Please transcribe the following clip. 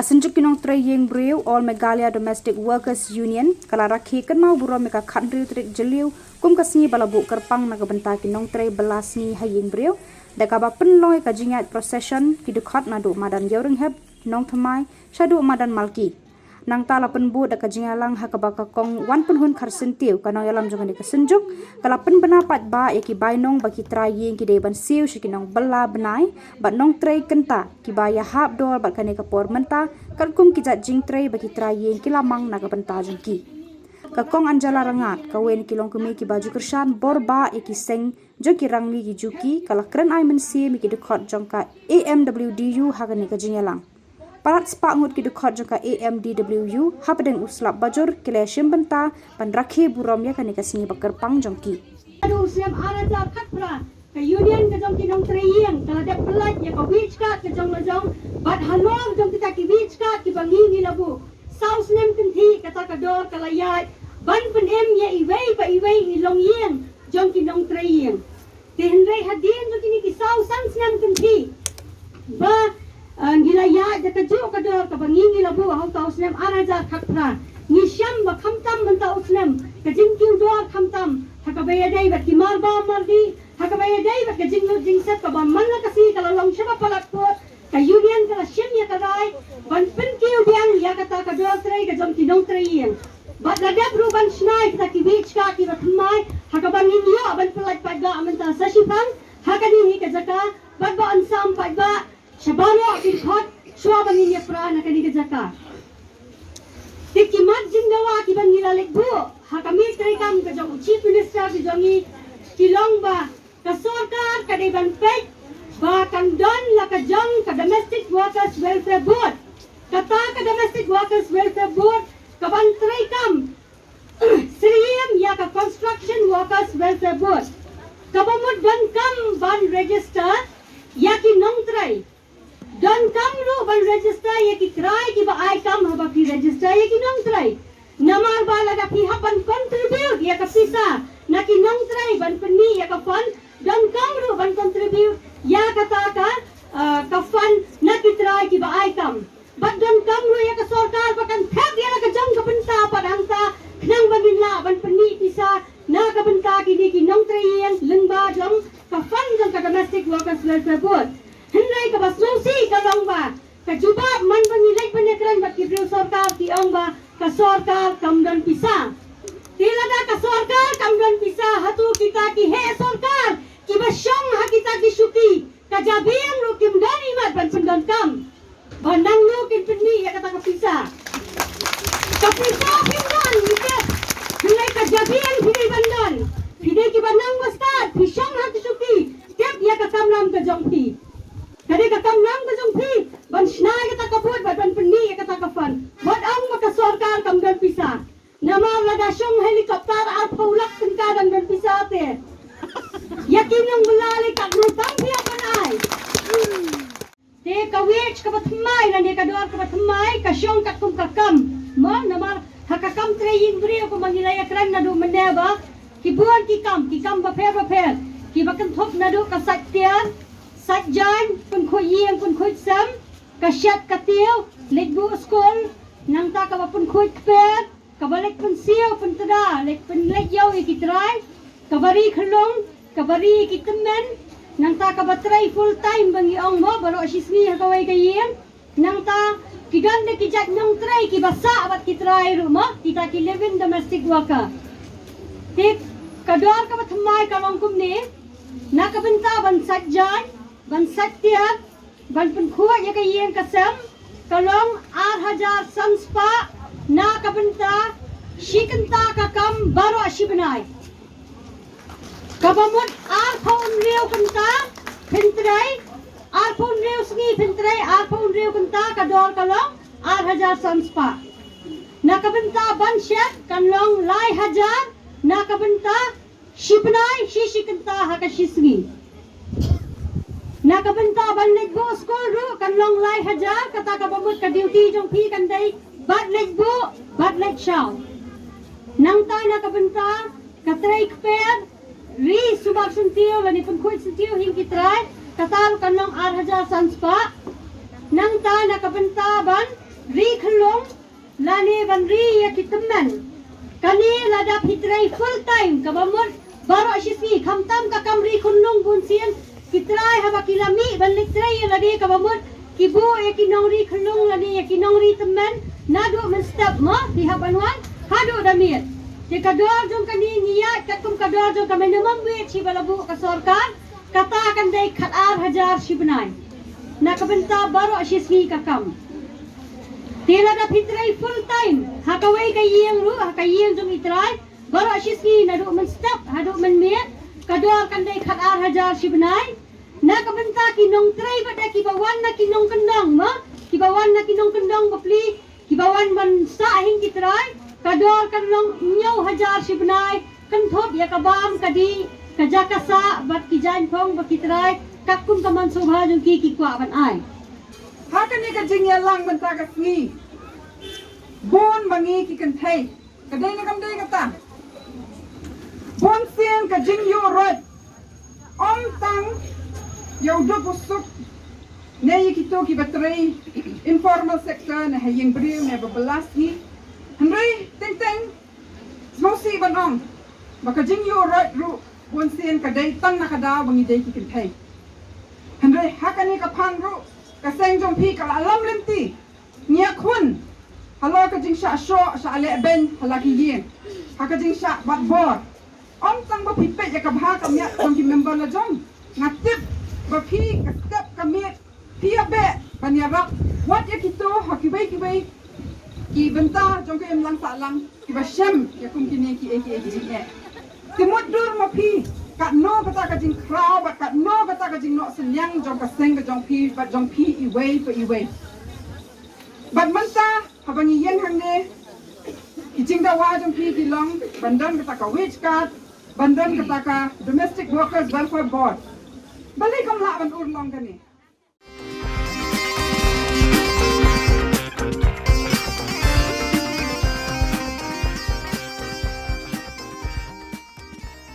Synjuk Nongtrei Iing Briew All Meghalaya Domestic Workers Union kala rakhi kan mau buro meka khandriu trik jeliu kum kasni balabu kerpang naga benta ki Nongtrei belasni ha Iing Briew da ka ba penloi ka jingat procession ki dukhat nadu madan yauring heb nong Thymmai shadu madan malki nang tala penbu da ka jingalang ha ka ba ka kong wan penhun kharsentiu ka no yalam jong ni ka Synjuk kala pen benapat ba ya ki bainong ba ki traying ki de ban siu shi ki nong bela benai ba Nongtrei kenta ki ba ya hab dor ba ka ne ka por menta kan kum ki jat jing trei ba ki traying ki lamang na ka benta jong ki ka kong anjala rangat ka wen ki long kumi ki baju kersan bor ba ya ki seng jo ki rangli ki juki kala kren ai men si mi ki dukhat jong ka AMWDU ha ka ne ka jingalang parat spa ngut ki dukhat jong ka AMDWU ha padeng uslap bajur kile shim benta pan rakhe burom ya ka ne ka sni bakar pang jong ki aduh siam ara ja khatra ka union ka jong ki Nongtrei Iing kala de pelat ya ka wich ka jong lajong bat halong jong kita ki wich ka ki bangi ni labu saus nem tinthi kata ka dor kala ya ban pen em ya iwei pa iwei ni long Iing jong ki Nongtrei Iing te henrei hadin jong ki saus san nem tinthi ba gila ya da ka jo ka dor ka bangi ni labu ha ka usnem ara ja khatra ni sham ba khamtam manta usnem ka jing ki dor khamtam ha ka baya dai ba ki mar ba mardi ha ka baya dai ba ka jing no jing set ka ba man la ka si kala long shaba palak ko ka union kala shim ya ka rai ban pen ki udiang ya ka ta ka dor trei ka jom ki Nongtrei Iing ba da da bru ban snai ka ki wich ka ki ba Thymmai ha ka ban ni ya ban pelak pa ga amanta sa shipang ha ka ni ka jaka ba ba ansam pa ga shabaro ki khot shwa ban ni pra na ka ni ka jaka Tikimat jingdawa ki ban nila lekbu ha kami trei kam ka jong chief minister ki jongi Shillong ba ka sarkar ka de ban pek ba kan don la ka jong ka domestic workers welfare board kata ka domestic workers welfare board ka ban trei kam Sriem ya ka construction workers welfare board ka ba mod ban kam ban register ya ki Nongtrei dan kamru ban register ya ki try ki ba ai kam ha ba ki register ya ki Nongtrei namar ba la da pi ha ban contribute ya ka pisa na ki Nongtrei ban peni ya ka fund dan kamru ban contribute ya ka ta ka fund na ki try ki ba ai kam but dan kamru ya ka sarkar ba kan thak ya ka jang ka benta padang ta nang bagin la ban peni pisa na ka benta ki ni ki Nongtrei Iing lengba jong ka fund jong ka domestic workers welfare board henrai ka basusi ka long ba ka jubab man pangilay panekran ba ki Briew sarkar ki ong ba ka sarkar kamdan pisa tilada ka sarkar kamdan pisa hatu kita ki he sarkar ki basyong ha kita ki syuki ka jabiang ru kim dani mat ban sundan kam banang lu kin penni ya kata ka pisa ka pisa pindan kita henrai ka jabiang hidai bandan hidai ki banang bastad bisyong ha ki syuki tiap ya ka kamlam ka jongti Kadi ka kamlam ka jong pi ban snai ka ta buat ban penni ka ta fan buat ang maka sarkar kam dan pisa namar la da syong helikopter ar paulak tingka dan pisa te yakin ang melali ka rutang pia panai te ka wich ka Thymmai na de ka dor ka Thymmai ka syong ka kum ka kam ma namar hakakam Iing Briew ko Meghalaya kran na do mendeba ki buan ki kam ba pher ki bakan thop na do ka satyan Sajjan pun khoi Iing pun khoi sam ka shat ka tiu lek bu skol nang ta ka pun khoi pet ka balek pun siu pun tada lek pun lek yau ki trai ka bari khlong ka bari ki temen nang ta ka batrai full time bangi ong mo baro sismi ka wai ka Iing nang ta ki gande ki jak Nongtrei ki basa bat ki trai rumah kita ki living domestic worker tik ka dor ka Thymmai ka long kum ni na ka benta ban sajjan ban satyat ban pun khuwa ya ka Iing ka sam kalong 8,000 sanspa na ka benta shikanta ka kam baro ashibanai kabamot phone reu kanta phintrai phone reu sngi phintrai phone reu kanta ka dor kalong 8,000 sanspa na ka benta ban shet kalong lai hajar na ka benta shibanai shikanta ha ka shisgi nakabenta ban legbo school ru kan long lai hajar kata ka pamut ka duty jong pi kan dai bat legbo bat leg shaw nang ta nakabenta ka trek per ri subak sentio lani pun khoi sentio hing kitrai kata kan long 8,000 sanspa nang ta nakabenta ban ri khlong lani ban ri ya kitaman kani lada pitrai full time kabamur baro asisi khamtam ka kamri khunnung bun sian kitrai haba kilami ban litrai ladi kabamur kibu ya kinongri khlong lani ya kinongri teman nadu men step ma dihabanwan hadu damir di kador jong kani niat katum kador jong kami namam we chi balabu ka sorkar katakan dai khatar hajar shibnai na kabenta baro asisi ka kam Tila da pitrai full time. Hakaway kay Iing ru, hakay Iing jom itray. Baro ashiski na do man step, hado man miet. Kador kanday khatar hajar shibnay. Na kabanta ki Nongtrei bada kibawan na kinong kandang ma. Kibawan na kinong kandang bapli. Kibawan man sa ahing kitray. Kador kanong nyaw hajar shibnay. Kanthop ya kabam kadi. Kajakasa bat kijain pong bakitray. Kakum kaman sobha jong kikikwa ban ay. Hakan ni ka jingya lang banta ka sngi. Bon bangi ki kan thai. Ka dai na kam dai ka ta. Bon sien ka jing yo rot. Om tang yo do busuk. Ne yi ki to ki batrai informal sector na hayeng Briew ne babalas ni. Handai ting ting. Smosi banong. Baka jing yo rot ru bon sien ka dai tang na ka da bangi dai ki kan thai. Handai hakan ni ka phang ru kaseng jong pi kala alam lenti nia khun halo ka jing sha sho sha le ben hala ki yin ha ka jing sha bat bor om tang ba pi pe ya ka bha ka mya jong ki member la jong ngatip ba pi ka step ka mi pi be ban ya rak wat ya kito ha ki bai ki benta jong ka em lang sa lang ki ba shem ya kum ki ne ki e jing e ti mut dur ma pi kat no kata ka jing kraw bat kat no kata ka jing no senyang jong ka seng ka jong pi bat jong pi i wei bat manta habangi yen hang ne ki jing da wa jong pi ki long bandan kata ka wage card bandan kata ka domestic workers welfare board balik kam la ban ur long ka ni